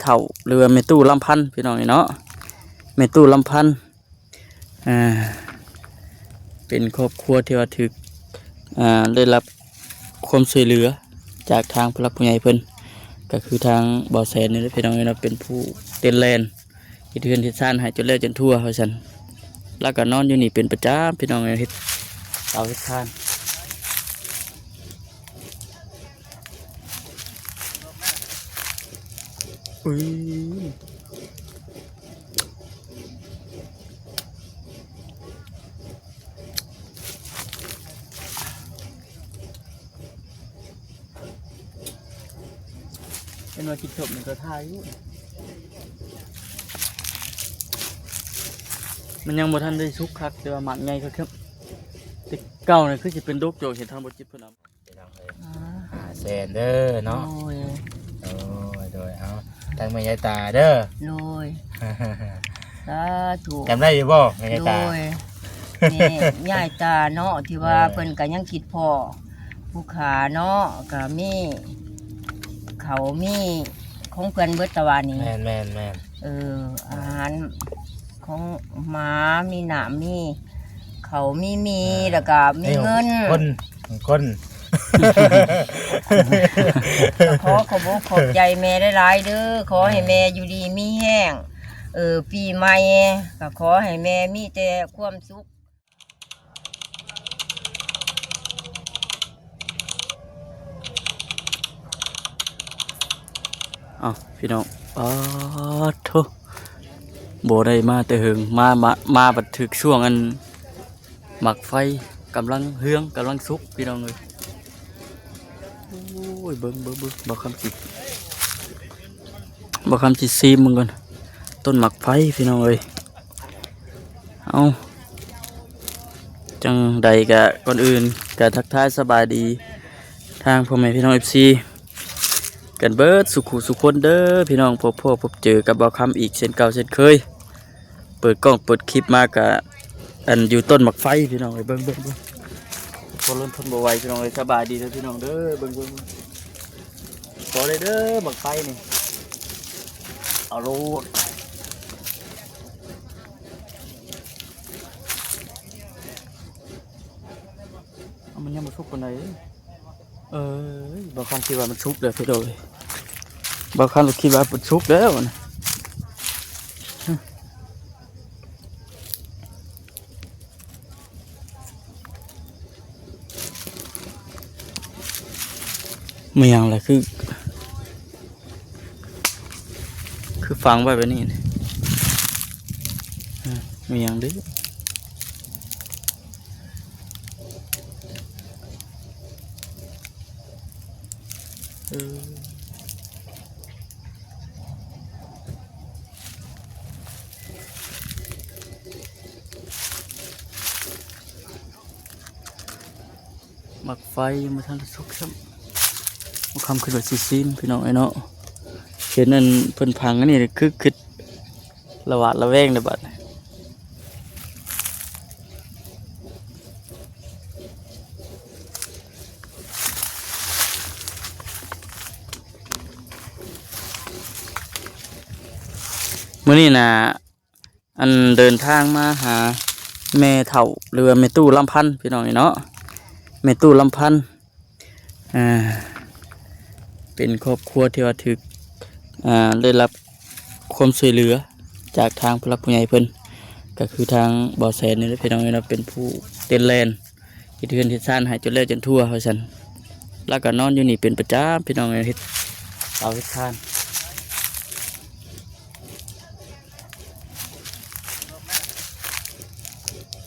เฒ่าหรือว่าแม่ตู้ลำพันธ์พี่น้องเนาะแม่ตู้ลำพันธ์อ่าเป็นครอบครัวที่ว่าถึกได้รับความช่วยเหลือจากทางผู้หลักผู้ใหญ่เพิ่นก็คือทางบ่อแสนนี่พี่น้องเนาะเป็นผู้เต้นแลนเฮ็ดเฮือนเฮ็ดซ่านให้จนแล้วจนทั่วว่าซั่นแล้วก็นอนอยู่นี่เป็นประจำพี่น้องเฮ็ดเตาเฮ็ดซ่านอุ้ยเป็นว่ากินจบหนึ่งก็ทายอยู่มันยังบ่ทันได้สุกคักแต่ว่าหมักไงครับแต่เก่าเนี่ยคือสิเป็นดกโจกเห็นทางบ่จิตเพิ่นเอาแสนเด้อเนาะโดยโดยเอาทางแม่ยายตาเด้อ โดยสาธุ จำได้อยู่บ่แม่ยาย โด ตาย นี่ยายตาเนาะที่ว่าเพิ่นก็ยังคิดพ่อผู้ขาเนาะก็มีเขามีของเพิ่นเบิดตะวันนี้ แม่นอาหารของหมามีหนามมีเขามีแล้วก็มีเงิน คน ก็ขอขอบอกขอบใจแม่หลายๆเด้อขอให้แม่อยู่ดีมีแห้งปีใหม่ก็ขอให้แม่มีแต่ความสุข พี่น้องโธ่บ่ได้มาแต่หึงมาบัดถึกช่วงอันหมักไฟกำลังเฮืองกำลังสุกพี่น้องเอ้ยโอ้ยเบิ่งบ่คำสิซีมมึงก่อนต้นหมักไฟพี่น้องเอ้ยเอาจังใดกะก่อนอื่นกะทักทายสบายดีทางพ่อแม่พี่น้อง FCกันเบิดสุคนเด้อพี่น้องพบเจอกับบ่าวคำอีกเช่นเก่าเช่นเคยเปิดกล้องเปิดคลิปมากะอันอยู่ต้นหมักไฟพี่น้องเบิ่งพอล้นทนบ่ไหวพี่น้องสบายดีเด้อพี่น้องเด้อเบิ่งขอเลยเด้อหมักไฟนี่เอาโลดมันยังมาชุกคนไหนบางครั้งคิดว่ามันชุกเลยพี่โดยบางครั้งคิดว่ามันชุกแล้วนะไม่ยังเลยคือฟังไว้แบบนี้ไม่ยังดิหมักไฟมาทันสุกซ้ำมาคำขึ้นว่าซีมพี่น้องไอ้เนาะเห็นนั่นเพิ่นพังอันนี้คือระหวาดระแวงเลยบัดมื้อนี้นะอันเดินทางมาหาแม่เฒ่าหรือว่าแม่ตู้ลำพันธ์พี่น้องเนาะแม่ตู้ลำพันธ์เป็นครอบครัวที่ว่าถึกได้รับความช่วยเหลือจากทางผู้หลักผู้ใหญ่เพิ่นก็คือทางบ่อแสนนี่พี่น้องเนาะเป็นผู้เต้นแลนเฮ็ดเฮือนเฮ็ดซ่านให้จนแล้วจนทั่วว่าซั่นแล้วก็นอนอยู่นี่เป็นประจำพี่น้องเฮ็ดเตาเฮ็ดซ่าน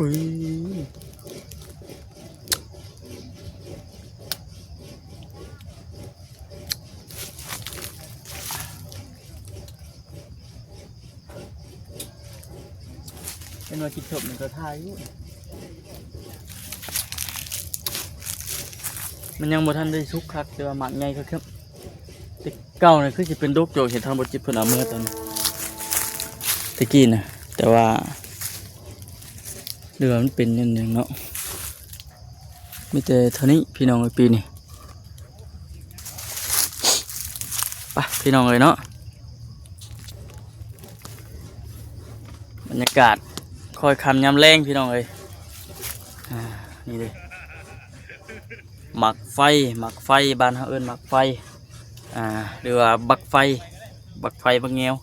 อุ้ยเป็นว่ากินจบหนึ่งก็ทายอยู่มันยังบ่ทันได้สุกคักแต่ว่าหมักไงครับแต่เก่าเนี่ยคือสิเป็นดกโจกเห็นทางบ่จิตเพิ่นเอาเมื่อตอนตะกี้นะแต่ว่าเรือมันเป็นอย่างหนึ่งเนาะมีแต่เท่านี้พี่น้องในปีนี้ไปพี่น้องเลยเนาะ รยากาศคอยคำยำแรงพี่น้องเอ้ยนี่เลยหมักไฟบ้านเขาเอิ้นหมักไฟหรือว่าบักไฟบักเงียว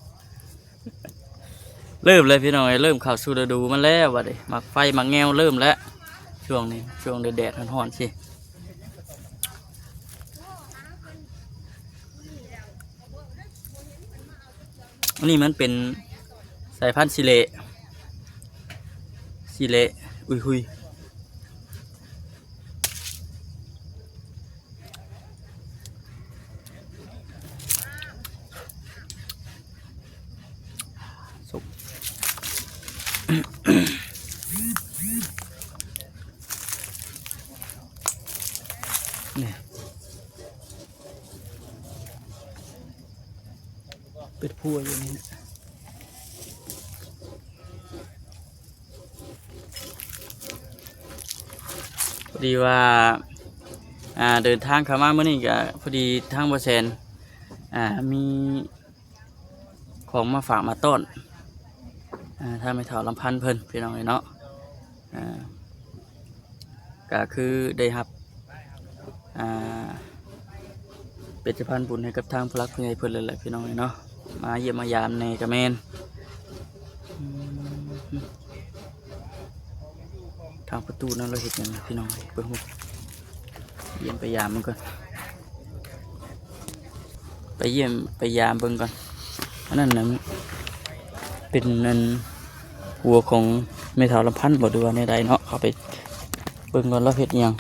เริ่มเลยพี่น้องเอ้ยเริ่มเข้าสู่ฤดูมันแล้วว่ะดิหมักไฟหมักเงียวเริ่มแล้วช่วงนี้ช่วงแดดๆร้อนๆสิอันนี้มันเป็นสายพันธุ์สิเลหุยสุก นี่เป็ดพัวอยู่นี่นะพอดีว่าเดินทางเข้ามาเมื่อนี้ก็พอดีทางบ่แซนมีของมาฝากมาต้อนถ้าไม่เท่าลำพันธ์เพิ่นพี่น้องเนาะก็คือได้รับเป็นสะพานบุญให้กับทางพลักผู้ใหญ่เพิ่นเลยแหละพี่น้องเนาะมาเยี่ยมมายามในกระแมนทางประตูนั้นเราเห็นอย่างพี่น้องเพิ่งเยี่ยมไปยามมันก่อนไปเยี่ยมไปยามเบิ่งก่อนอันนั้นนะเป็นนั่นหัวของแม่เฒ่าลำพันธ์บ่ดูว่าในใดเนาะเข้าไปเบิ่งก่อนเราเห็นอย่าง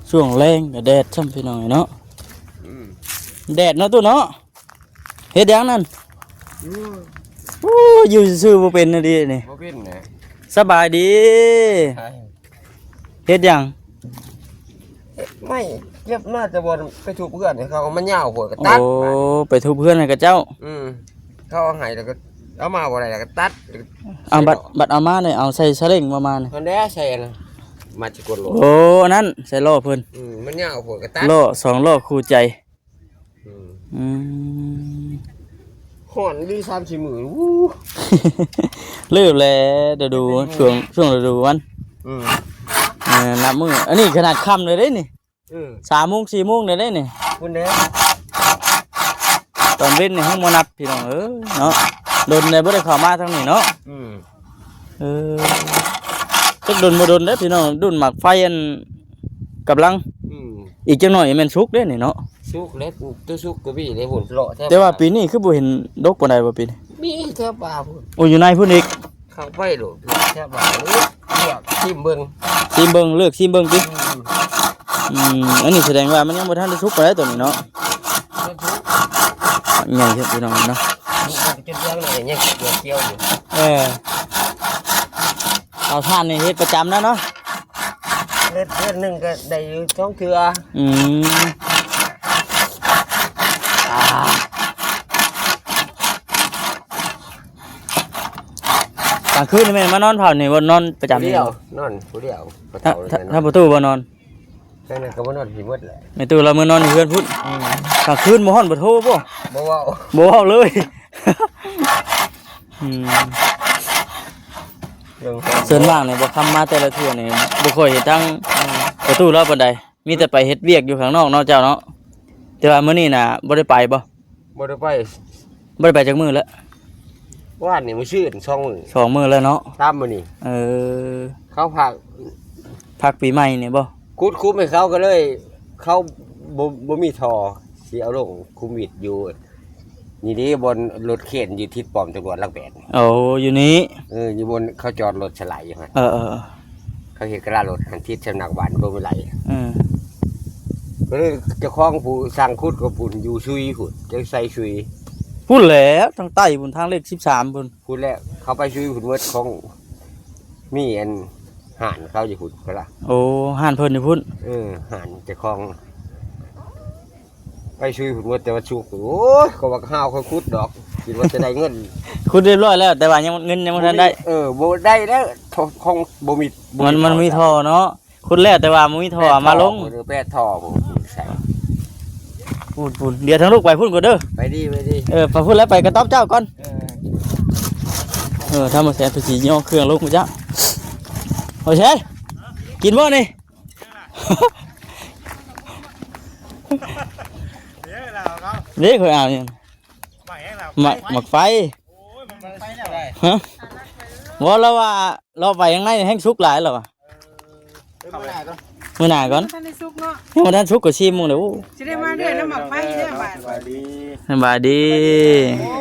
ช่วงแรงแดดช่ำพี่น้องเนาะแดดเนาะตัวเนาะเฮ็ดยังนั่นอยู่ซื่อบ่เป็นนะดินี่ บ่เป็นนะ สบายดีเฮ็ดยัง ไม่เก็บน่าจะบนไปถูกเพื่อนเขาเอามันยาวหัวก็ตัด โอ้ไปทุบเพื่อนให้กับเจ้า เขาเอาให้แล้วก็เอามาบ่ได้แล้วก็ตัด เอาบัตรเอามาเนี่ยเอาใส่สลิงประมาณ คนแด้ใส่นะมาจากกดโล โอ้นั่นใส่ล้อเพิ่น มันยาวหัวก็ตัด ล้อ2ล้อคู่ใจอืม ห่อนดี3-4มื้อ เริ่มแล้วเดี๋ยวดูช่วงฤดูมันนับมืออันนี้ขนาดค่ำเลยเด้นี่3 โมง 4 โมงเลยเด้นี่ คุณแด้ ตอนเว้นนี่ห้องบ่นับพี่น้องเนาะโดนได้บ่ได้เข้ามาทางนี้เนาะจักโดนบ่โดนเด้อพี่น้องดุนหมักไฟอันกำลังอีกจังหน่อยแม่นสุกเด้นี่เนาะ สุกเล็กตัวสุกก็มีได้หุ่นเลาะแท้ แต่ว่าปีนี้คือบ่เห็นดกปานใดบ่ปีนี้ มีแท้ป่าพุ่น โอ้อยู่ในพุ่นอีก ข้างไปโลดแท้ป่าเลือกทิ่มเบิ่ง ซิมเบิ่งเลือกซิมเบิ่งติอันนี้แสดงว่ามันยังบ่ทันได้สุกปานใดตัวนี้เนาะใหญ่ครับพี่น้องเนาะ จนเรื่องเลยยังเกี่ยวอยู่ เอาท่านนี่เฮ็ดประจำแล้วเนาะ เล็ดนึงก็ได้อยู่2เทื่อกลางคืนนี่แม่นมานอนเผานี่บ่นอนประจำ ผู้ นี่ เดียวนอนผู้เดียว ถ้าประตูบ่นอน แค่นั้นก็บ่นอนพี่หมดแหละ แม่ตู้เรามื้อนอนอยู่เพื่อนพุ่นกลางคืนบ่ฮ้อนบ่โทรบ่ บ่เว้า บ่เว้าเลยส่วนมากนี่บ่คำมาแต่ละเทื่อนี่บ่ค่อยเฮ็ดทางประตูเราปานใดมีแต่ไปเฮ็ดเวียกอยู่ข้างนอกเนาะเจ้าเนาะแต่ว่ามื้อนี้น่ะบ่ได้ไปบ่ บ่ได้ไป บ่ได้ไปจักมื้อแล้ว ว่านนี่มื้อชื่น2มื้อ 2 มื้อแล้วเนาะ ตามมื้อนี่ เขาพา พักปีใหม่นี่บ่ คุดคุ้มให้เขาก็เลยเขาบ่มีทอสิเอาลงคุมวิดอยู่นี่ดิบนรถเข็นอยู่ทิศป้อมตำรวจหลักแบด โอ้อยู่นี้ อยู่บนเขาจอดรถฉลายอยู่ฮะ เขา เห็นกระลารถหันทิศสำนักบ้านบ่มีไหล ๆ ก็เลยเจ้าของผู้สร้างคุดกับปุ่นอยู่ซุยหุ่นจะใส่ซุย พุ่นแหล้วทางใต้พุ่นทางเลข13พุ่น พูดแล้วเขาไปซุยหุ่นเวิร์ดของมีอันห่านเขาอยู่หุ่นก็ล่ะ โอ้ห่านเพิ่นนี่พุ่น ห่านเจ้าของไปซุยหุ่นเวิร์ดแต่ว่าชุกโอ้ยเขาว่าห้าวเขาคุดดอก คิดว่าจะได้เงิน คุณเรียบร้อยแล้ว แต่ว่ายังเงินยังบ่ทันได้ บ่ได้แล้วคงบ่มี มันมีท่อเนาะคุณแล้วแต่ว่ามันมีท่อมาลง หรือแปดท่อบ่ใช่ พูดเดี๋ยวทั้งลูกไปพูดก่อนเด้อ ไปดี ไปพูดแล้วไปกระต๊อบเจ้าก่อนถ้ามาแสนไปสีย่อเครื่องลูกมาจ้าโอเคกินบ่นี่ นี่เคยเอาเนี่ยหมักไฟฮะว่าแล้วว่าเราไปยังไงแห้งสุกหลายหรอวะมื่อหน่าก่อน ท่านได้สุกเนาะ ยังมาทันสุกก็ชิมมึงเดี๋ยว จะได้มาเด้อน้ำหมักไฟเด้อบาด สบายดี โอ้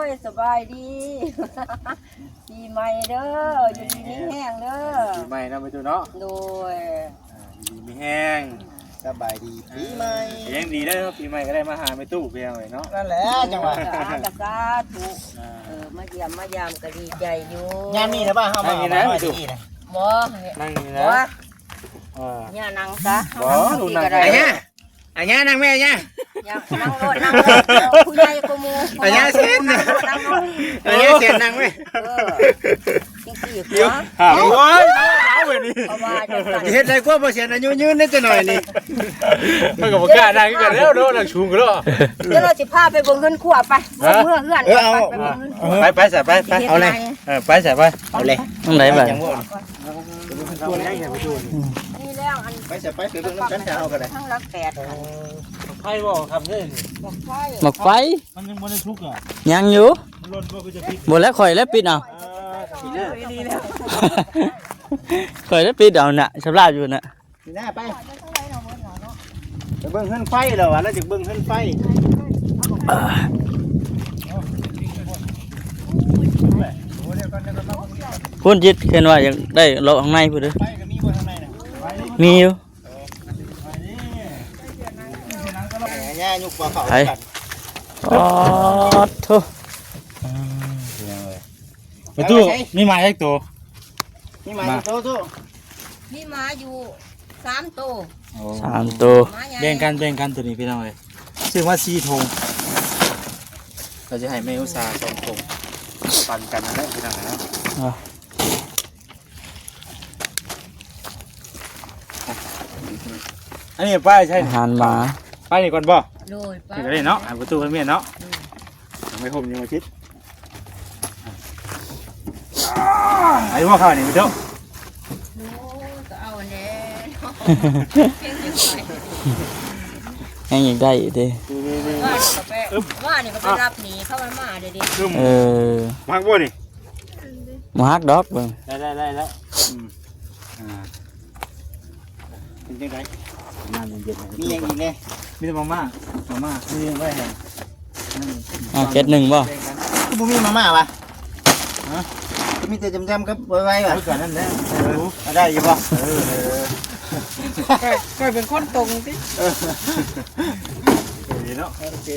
ยสบายดี ปีใหม่เด้ออยู่ดีนี้แห้งเด้อ ปีใหม่นะไปดูเนาะ โดย ดีมีแห้งสบายดีปีใหม่ยังดีได้เนาะปีใหม่ก็ได้มาหาไม่ตู้เพียงเลยเนาะนั่นแหละจังหวะ กระซาถูกมาเยี่ยมมายามก็ดีใจอยู่ งานนี้นะบ้าเฮามาเอามาที่นี่นะ บ่ นั่งนี่ บ่ นะ ย่านั่งซะ บ่ดูนั่ง ได้ อันเนี้ยอันเนี้ยนั่งแม่เนี่ย ย่านั่งรถนั่งรถผู้ใหญ่กูมู อันเนี้ยเส้น นั่งรถ อันเนี้ยเส้นนั่งไหม จริงๆหัว โอ้ยเอาไปนี่ เพราะว่าจังซั่น เฮ็ดได้กว่าบ่เสียนอายุยืนนิดหน่อยนี่มันก็บ่กล้านั่งกันแล้วเนาะนั่งชูงกันแล้ว เดี๋ยวเราสิพาไปเบิ่งเฮือนครัวไปเบิ่งเฮือนไปเบิ่งเฮือน ไปใส่ไปเอาเลยไปใส่ไปเอาเลย ต้องไหนไป นี่แล้วอัน ไปใส่ไปไปเบิ่งกันจะเอากันได้ ทั้งรักแปด ไผบ่คำนี้ บอกไฟ หมักไฟ มันยังบ่ได้ทุกอ่ะ ยังอยู่ มันล้นบ่คือจะพิษ หมดแล้วข่อยแล้วปิดเอา ดีแล้ว ข่อยแล้วปิดเอาน่ะสำราบอยู่น่ะ นี่หน้าไปไปเบิ่งเฮือนไฟแล้วอ่ะแล้วจะเบิ่งเฮือนไฟ พุ่นจิตเห็นว่าอยากได้เลาะข้างในพุ่นเด้อ ไฟก็มีบ่ข้างในน่ะไฟนี่ มีอยู่ ย่ายุกปลาเขา ไปอ๋อโธ่ ไปตู้มีหมาอีกตัวมีหมาอีกตัวตู้ มีหมาอยู่3ตัว 3ตัว หมาใหญ่ แบ่งกันตัวนี้พี่น้องเลยชื่อว่า4ธงเราจะให้แม่อุตสาห์2ธงปั่นกันนั่นแหละพี่น้องนะอันนี้ป้ายใช่ อาหารหมา ป้ายนี่ก่อนบ่ โดยไป นี่ก็ได้เนาะประตูให้เมียเนาะไม่คมยังมาชิดไอ้พวกเขานี่พี่เจ้า โอ้ก็เอาแน่เพียงจังได ยังอยากได้อยู่เด้ ว่านี่ก็ไปรับหนีเข้ามาเด้ดิ มักบ่นี่ หมาฮักดอกเบิ่ง ได้แล้วเป็นจังไดน้ำเย็นๆมีอย่างอีกเนี่ยมีแต่มาม่ามีไว้แห้ง เก็ดหนึ่งบ่ คือบ่มีมาม่าป่ะฮะก็มีแต่จำๆกับไว้ๆป่ะกันนั่นแหละได้อยู่ป่ะ ก็เป็นคนตรงสิ เนาะโอเค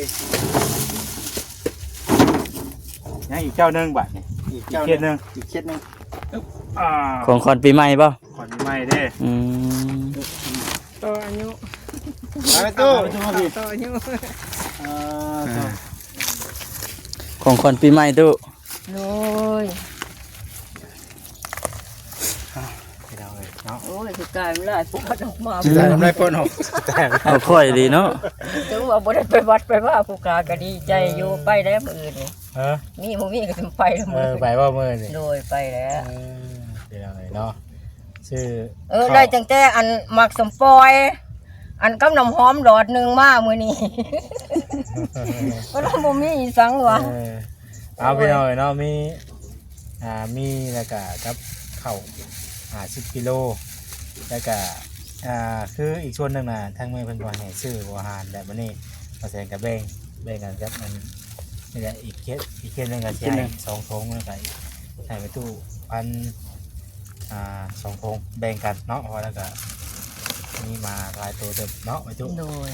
ยังอีกเจ้านึงบัดนี่อีกเคสนึงอีกเคสนึง ของขวัญปีใหม่บ่ ก่อนใหม่เด้ อืม ต่ออายุ ไปตู้ ต่ออายุ ของขวัญปีใหม่ตู้ โดย โอ้ยคือกลายเป็นลายปวดออกมา จะทำไรปนหก เอาค่อยดีเนาะ ถึงว่าบ่ได้ไปวัดไปว่าผู้กาก็ดีใจอยู่ไปแล้วมื้ออื่นนี่ เออ มีบ่มีก็สิไปแล้วมื้อ ไปว่ามือนี่ โดยไปแล้ว เดี๋ยวเลยเนาะชื่อ ได้ตั้งแต่อันหมักสมปอย อันกับน้ำหอมหลอดหนึงมามื้อนี้ ก็บ่มีสังวะ เอาไปหน่อยเนาะมีแล้วก็กับข้าว10 กิโลแล้วก็คืออีกส่วนหนึ่งนะทางเมืองเพิ่นบ่ให้ซื้ออาหารแบบนี้มาแสดงกับแบ่งกันครับมันนี่แหละอีกเคสหนึงก็สิให้2 ธงแล้วก็ให้ไปตู้พัน2 ธงแบ่งกันเนาะพอแล้วก็มีมาหลายตัวเต็มเนาะไปตู้ โดย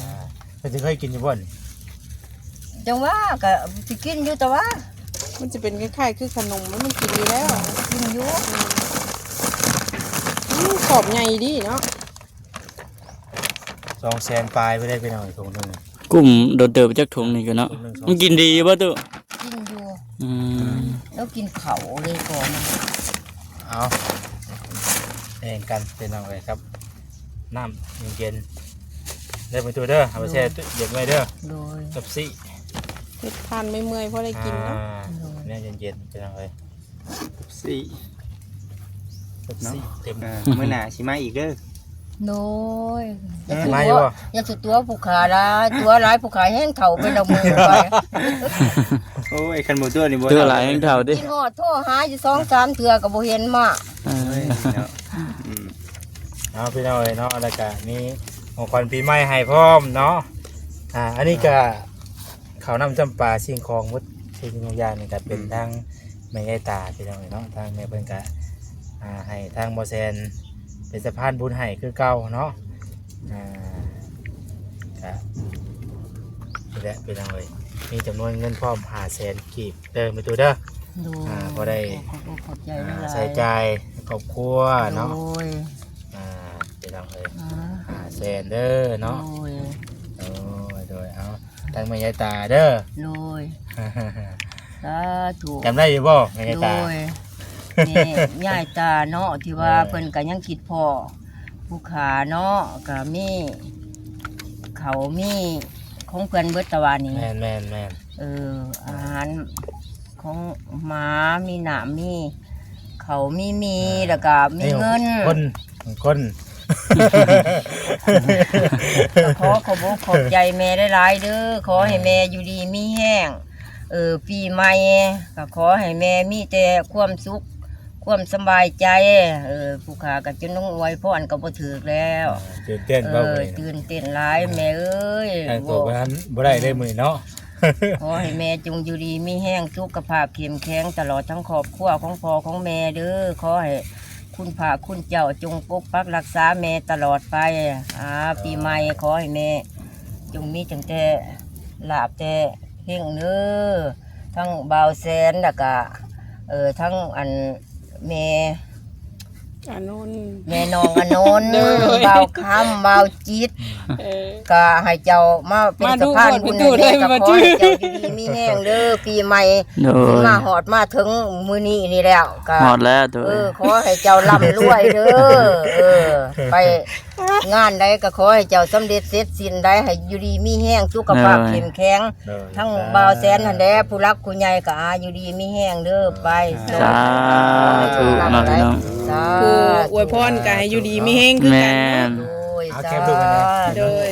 เพิ่นสิเคยกินอยู่บ่นี่ จังว่าก็สิกินอยู่แต่ว่า มันจะเป็นคล้ายๆคือขนมมันกินดีแล้ว กินอยู่ ขอบใหญ่ดีเนาะ 200,000ปลายไปได้ไปหน่อยถุงหนึง กลุ่มโดดเติบจากถุงนี่กันเนาะมันกินดีบ่ตู้ กินอยู่ แล้วกินเขาเลยก่อน เอาแข่งกันเป็นเอาเลยครับน้ำเย็นๆได้ไปตัวเด้อเอาไปแช่ตู้เย็นไว้เด้อ โดย กับซี่ เฮ็ดทานไม่เมื่อยเพราะได้กินเนาะ เนี่ยเย็นๆเป็นเอาเลย สี่ กับซี่เต็ม มื้อหน้าสิมาอีกเด้อ โดย มาอยู่บ่ อย่าสุดตัวผู้ขาละตัวร้ายผู้ขาแห้งเถ่าไปเอามือไป โอ้ยคันหมูตัวนี่บ่ ตัวหลายแห่งเท่าดิ กินหอดโทรหาอยู่2-3เทื่อก็บ่เห็นมา เออ เฮ้ยเนาะอืม เอาพี่น้องเลยเนาะแล้วก็นี่ของขวัญปีใหม่ให้พร้อมเนาะอันนี้ก็ข้าวน้ำจำปาสิ่งของหมดสิ่งอย่างนี่ก็เป็นทางแม่ยายตาพี่น้องเลยเนาะทางแม่เพิ่นก็ให้ทางบ่แซนเป็นสะพานบุญให้คือเก่าเนาะก็นี่แหละพี่น้องเลยมีจำนวนเงินพร้อม500,000กีบเดิมไปตัวเด้อ โดย พอได้ ขอบใจหลายๆ ใส่ใจครอบครัวเนาะ โดย พี่น้องเลย อ่า 500,000เด้อเนาะ โดย โดยเอาทางแม่ยายตาเด้อ โดยสาธุ จำได้อยู่บ่แม่ยาย โด ตาย นี่ยายตาเนาะที่ว่าเพิ่นก็ยังคิดพ่อผู้ขาเนาะก็มีเขามีของเพิ่นเบิดตะวันนี้ แม่นแม่นแม่น อาหารของหมามีหนามมีเขามีแล้วก็มีเงิน คน ก็ขอบอกขอบใจแม่หลายๆเด้อขอให้แม่อยู่ดีมีแห้งปีใหม่ก็ขอให้แม่มีแต่ความสุขความสบายใจผู้ขาก็จนต้องอวยพรก็บ่ถูกแล้ว ตื่นเต้นบ่มื้อนี้ ตื่นเต้นหลายแม่เอ้ย แต่งตัวบ่ทันบ่ได้เลยมื้อนี้เนาะ ขอให้แม่จงอยู่ดีมีแห้งสุขภาพเข้มแข็งตลอดทั้งครอบครัวของพ่อของแม่เด้อขอให้คุณพระคุณเจ้าจงปกปักรักษาแม่ตลอดไปปีใหม่ขอให้แม่จงมีจังแต่ลาบแต่เฮงเด้อทั้งบ่าวแสนแล้วก็ทั้งอันแม่ อันนู้น แม่น้องอนนท์ เด้อ บ่าวคำบ่าวจิต เออ ก็ให้เจ้ามาเป็น มา สะ ดู พาน ก่อน บุญ ไปดู ให้แม่ เลย ก็ มา ข ดู อให้เจ้าอยู่ดีมีแห้งเด้อปีใหม่ โดย มาหอดมาถึงมื้อนี้นี่แล้วก็ หอดแล้วตัว ขอให้เจ้าร่ำรวยเด้อไปงานใดก็ขอให้เจ้าสำเร็จเสร็จสิ้นได้ให้อยู่ดีมีแห้งสุขภาพเข้มแข็ง เด้อ ทั้งบ่าวแสนหันแดผู้รักผู้ใหญ่ก็อยู่ดีมีแห้งเด้อไป สาธุเนาะพี่น้อง สา ผู้อวยพรก็ให้อยู่ดีมีแฮงคือ แม่ กัน น เนาะ โดย เอา สา แคปดูกันเลย โดย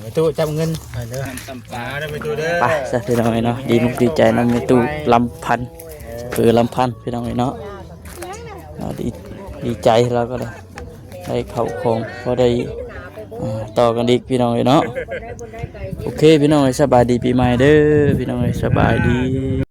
ไปตู้จับเงินไปเด้อตำปลาได้ไปตู้เด้อ ไปซะพี่น้องเนาะดีมุกดีใจนำในตู้ลำพันคือลำพันพี่น้องเนาะดีใจแล้วก็ได้เข้าของก็ได้ต่อกันอีกพี่น้องเนาะโอเคพี่น้องสบายดีปีใหม่เด้อพี่น้องสบายดี